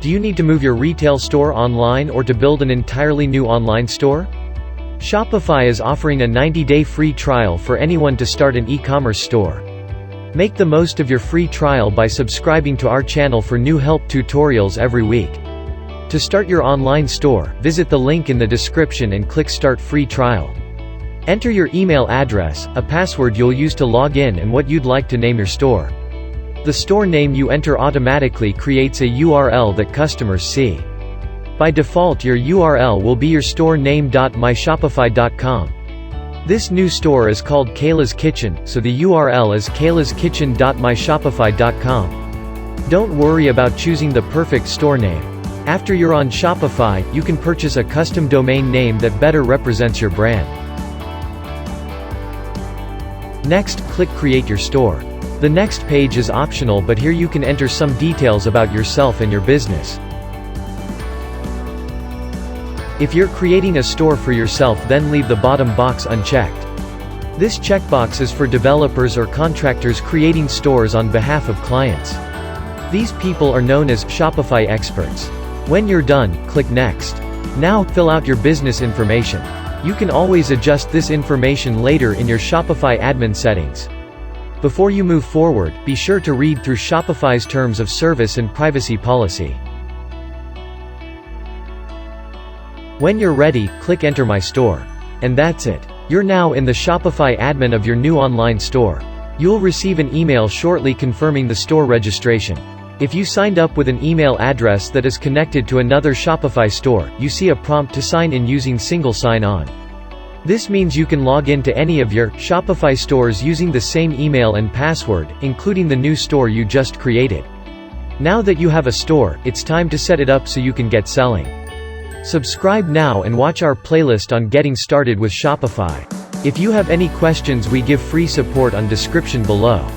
Do you need to move your retail store online or to build an entirely new online store? Shopify is offering a 90-day free trial for anyone to start an e-commerce store. Make the most of your free trial by subscribing to our channel for new help tutorials every week. To start your online store, visit the link in the description and click Start Free Trial. Enter your email address, a password you'll use to log in, and what you'd like to name your store. The store name you enter automatically creates a URL that customers see. By default, your URL will be your store name.myshopify.com. This new store is called Kaylas Kitchen, so the URL is kaylaskitchen.myshopify.com. Don't worry about choosing the perfect store name. After you're on Shopify, you can purchase a custom domain name that better represents your brand. Next, click Create Your Store. The next page is optional, but here you can enter some details about yourself and your business. If you're creating a store for yourself, then leave the bottom box unchecked. This checkbox is for developers or contractors creating stores on behalf of clients. These people are known as Shopify experts. When you're done, click Next. Now, fill out your business information. You can always adjust this information later in your Shopify admin settings. Before you move forward, be sure to read through Shopify's terms of service and privacy policy. When you're ready, click Enter My Store. And that's it. You're now in the Shopify admin of your new online store. You'll receive an email shortly confirming the store registration. If you signed up with an email address that is connected to another Shopify store, you see a prompt to sign in using single sign-on. This means you can log in to any of your Shopify stores using the same email and password, including the new store you just created. Now that you have a store, it's time to set it up so you can get selling. Subscribe now and watch our playlist on getting started with Shopify. If you have any questions, we give free support on description below.